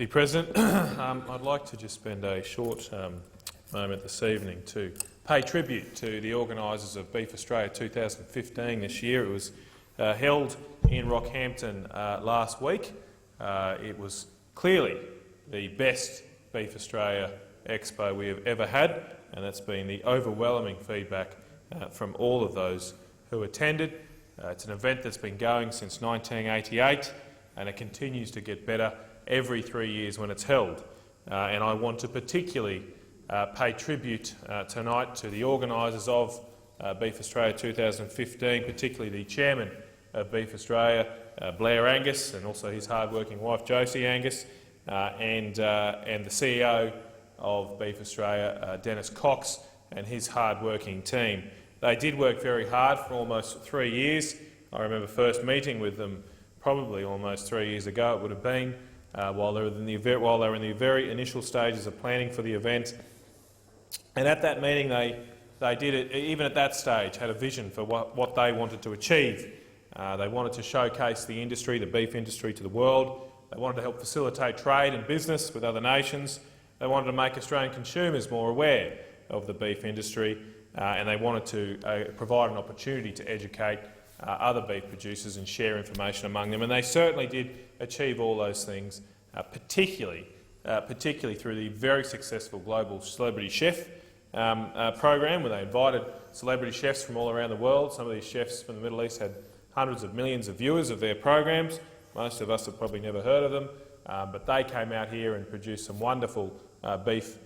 Deputy President, I'd like to just spend a short moment this evening to pay tribute to the organisers of Beef Australia 2015 this year. It was held in Rockhampton last week. It was clearly the best Beef Australia Expo we have ever had, and that's been the overwhelming feedback from all of those who attended. It's an event that's been going since 1988, and it continues to get better every 3 years when it's held. And I want to particularly pay tribute tonight to the organisers of Beef Australia 2015, particularly the chairman of Beef Australia, Blair Angus, and also his hard-working wife Josie Angus, and the CEO of Beef Australia, Dennis Cox, and his hard-working team. They did work very hard for almost 3 years. I remember first meeting with them probably almost 3 years ago. It would have been while they were in the very initial stages of planning for the event. And at that meeting, they did it. Even at that stage, had a vision for what they wanted to achieve. They wanted to showcase the industry, the beef industry, to the world. They wanted to help facilitate trade and business with other nations. They wanted to make Australian consumers more aware of the beef industry, and they wanted to provide an opportunity to educate other beef producers and share information among them. And they certainly did achieve all those things, particularly through the very successful Global Celebrity Chef program, where they invited celebrity chefs from all around the world. Some of these chefs from the Middle East had hundreds of millions of viewers of their programs. Most of us have probably never heard of them, but they came out here and produced some wonderful beef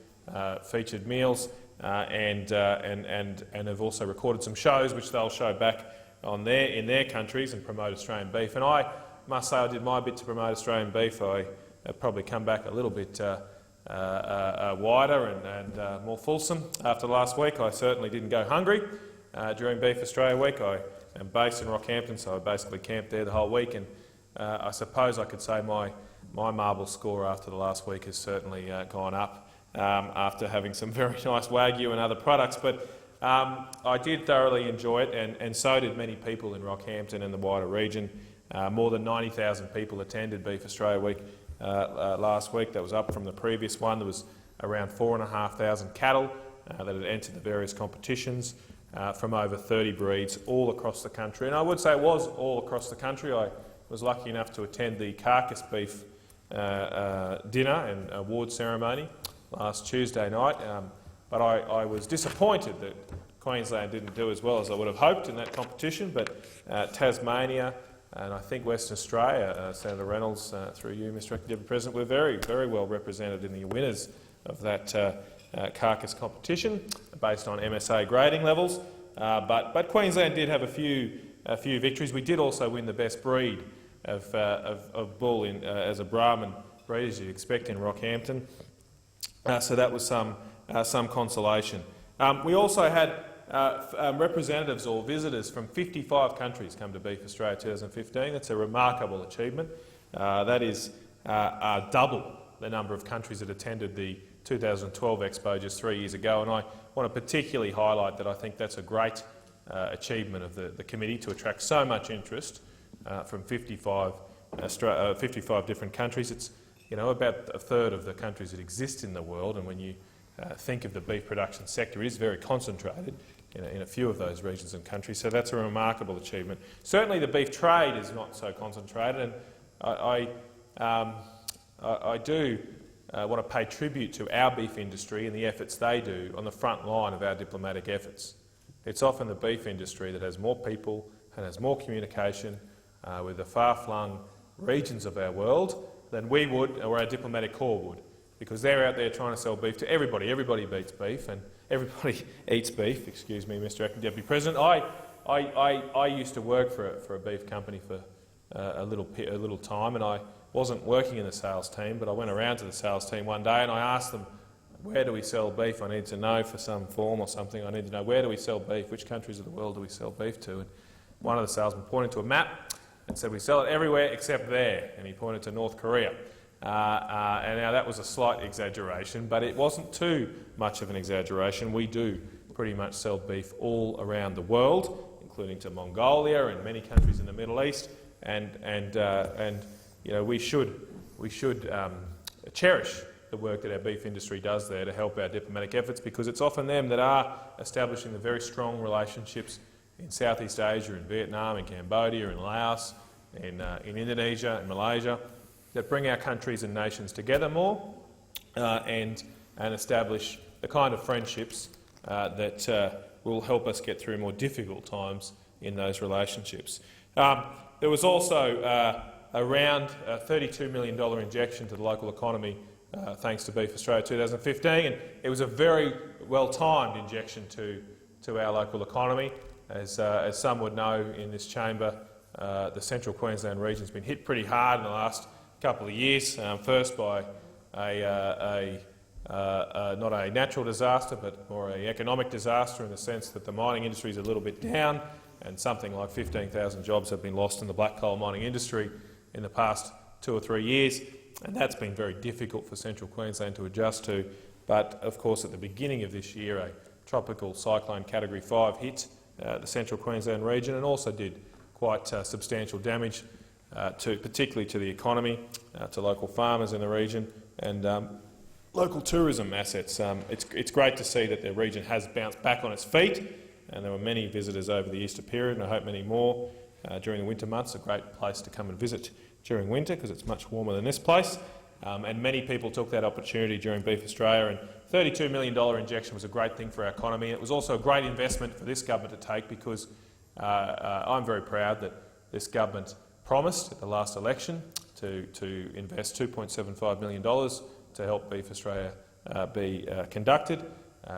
featured meals, and have also recorded some shows which they'll show back in their countries and promote Australian beef. And I must say I did my bit to promote Australian beef. I have probably come back a little bit wider and more fulsome after last week. I certainly didn't go hungry during Beef Australia Week. I am based in Rockhampton, so I basically camped there the whole week, and I suppose I could say my marble score after the last week has certainly gone up after having some very nice Wagyu and other products. But I did thoroughly enjoy it, and so did many people in Rockhampton and the wider region. More than 90,000 people attended Beef Australia Week last week. That was up from the previous one. There was around 4,500 cattle that had entered the various competitions from over 30 breeds all across the country. And I would say it was all across the country. I was lucky enough to attend the carcass beef dinner and award ceremony last Tuesday night, but I was disappointed that Queensland didn't do as well as I would have hoped in that competition. But Tasmania and I think Western Australia, Senator Reynolds, through you, Mr. Deputy President, were very, very well represented in the winners of that carcass competition based on MSA grading levels. But Queensland did have a few victories. We did also win the best breed of bull as a Brahman breed, as you'd expect in Rockhampton. So that was some consolation. We also had representatives or visitors from 55 countries come to Beef Australia 2015. That's a remarkable achievement. That is double the number of countries that attended the 2012 Expo just 3 years ago, and I want to particularly highlight that I think that's a great achievement of the committee to attract so much interest from 55 different countries. It's about a third of the countries that exist in the world, and when you think of the beef production sector, it is very concentrated in a few of those regions and countries, so that's a remarkable achievement. Certainly the beef trade is not so concentrated, and I do want to pay tribute to our beef industry and the efforts they do on the front line of our diplomatic efforts. It's often the beef industry that has more people and has more communication with the far-flung regions of our world than we would or our diplomatic corps would, because they're out there trying to sell beef to everybody. Everybody beats beef and everybody eats beef. Excuse me, Mr. Acting Deputy President. I used to work for a beef company for a little time, and I wasn't working in the sales team, but I went around to the sales team one day and I asked them, where do we sell beef? I need to know for some form or something. I need to know, where do we sell beef? Which countries of the world do we sell beef to? And one of the salesmen pointed to a map and said, we sell it everywhere except there, and he pointed to North Korea. And now that was a slight exaggeration, but it wasn't too much of an exaggeration. We do pretty much sell beef all around the world, including to Mongolia and many countries in the Middle East, and we should cherish the work that our beef industry does there to help our diplomatic efforts, because it's often them that are establishing the very strong relationships in Southeast Asia, in Vietnam, in Cambodia, in Laos, in Indonesia, in Malaysia, that bring our countries and nations together more and establish the kind of friendships that will help us get through more difficult times in those relationships. There was also around a $32 million injection to the local economy thanks to Beef Australia 2015, and it was a very well-timed injection to our local economy. As some would know in this chamber, the Central Queensland region has been hit pretty hard in the last couple of years, first by not a natural disaster but more an economic disaster, in the sense that the mining industry is a little bit down and something like 15,000 jobs have been lost in the black coal mining industry in the past 2 or 3 years, and that's been very difficult for Central Queensland to adjust to. But of course, at the beginning of this year, a tropical cyclone Category 5 hit the Central Queensland region and also did quite substantial damage, particularly to the economy, to local farmers in the region and local tourism assets. It's great to see that the region has bounced back on its feet, and there were many visitors over the Easter period, and I hope many more during the winter months. A great place to come and visit during winter because it's much warmer than this place. And many people took that opportunity during Beef Australia, and $32 million injection was a great thing for our economy. It was also a great investment for this government to take, because I'm very proud that this government promised at the last election to invest $2.75 million to help Beef Australia be conducted.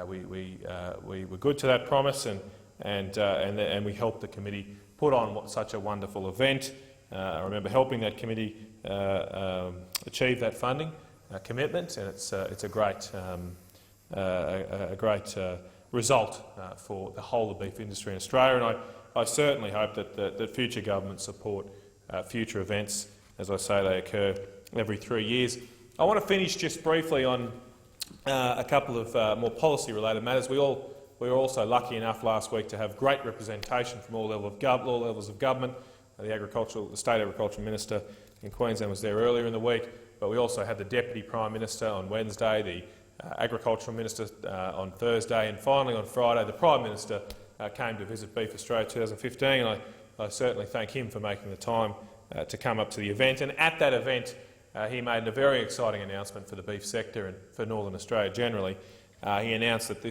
We were good to that promise, and we helped the committee put on such a wonderful event. I remember helping that committee achieve that funding commitment, and it's a great result for the whole of the beef industry in Australia. And I certainly hope that future governments support future events. As I say, they occur every 3 years. I want to finish just briefly on a couple of more policy-related matters. We were also lucky enough last week to have great representation from all levels of government. The State Agricultural Minister in Queensland was there earlier in the week, but we also had the Deputy Prime Minister on Wednesday, the Agricultural Minister on Thursday, and finally on Friday the Prime Minister came to visit Beef Australia 2015, and I certainly thank him for making the time to come up to the event. And at that event he made a very exciting announcement for the beef sector and for Northern Australia generally. He announced that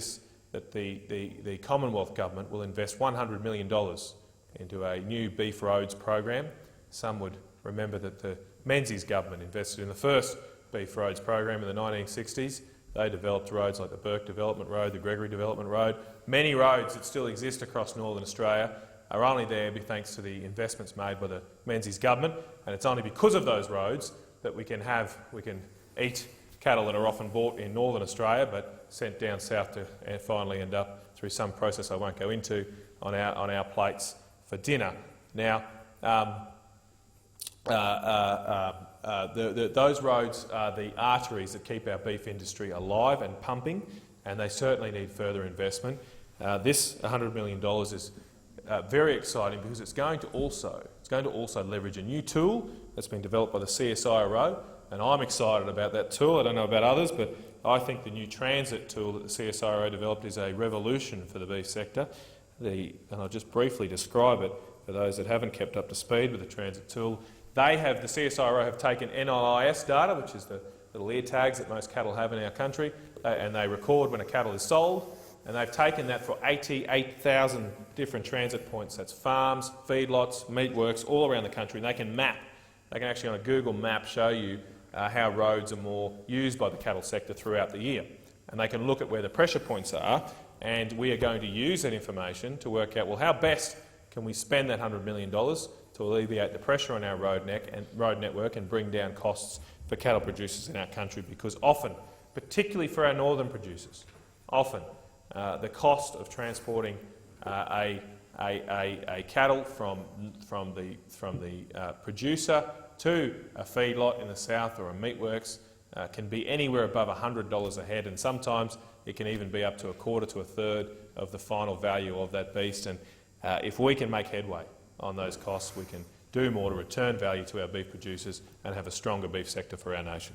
the Commonwealth Government will invest $100 million into a new beef roads program. Some would remember that the Menzies government invested in the first beef roads program in the 1960s. They developed roads like the Burke Development Road, the Gregory Development Road. Many roads that still exist across Northern Australia are only there thanks to the investments made by the Menzies government, and it's only because of those roads that we can eat cattle that are often bought in Northern Australia but sent down south to finally end up, through some process I won't go into, on our plates for dinner. Now, those roads are the arteries that keep our beef industry alive and pumping, and they certainly need further investment. This $100 million is very exciting because it's going to also leverage a new tool that's been developed by the CSIRO, and I'm excited about that tool. I don't know about others, but I think the new transit tool that the CSIRO developed is a revolution for the beef sector. And I'll just briefly describe it for those that haven't kept up to speed with the transit tool. The CSIRO have taken NIS data, which is the little ear tags that most cattle have in our country, and they record when a cattle is sold, and they've taken that for 88,000 different transit points. That's farms, feedlots, meatworks all around the country, and they can actually on a Google map show you how roads are more used by the cattle sector throughout the year. And they can look at where the pressure points are, and we are going to use that information to work out, well, how best can we spend that $100 million to alleviate the pressure on our road network and bring down costs for cattle producers in our country, because often, particularly for our northern producers, the cost of transporting a cattle from the producer to a feedlot in the south or a meatworks can be anywhere above $100 a head, and sometimes it can even be up to a quarter to a third of the final value of that beast. And if we can make headway on those costs, we can do more to return value to our beef producers and have a stronger beef sector for our nation.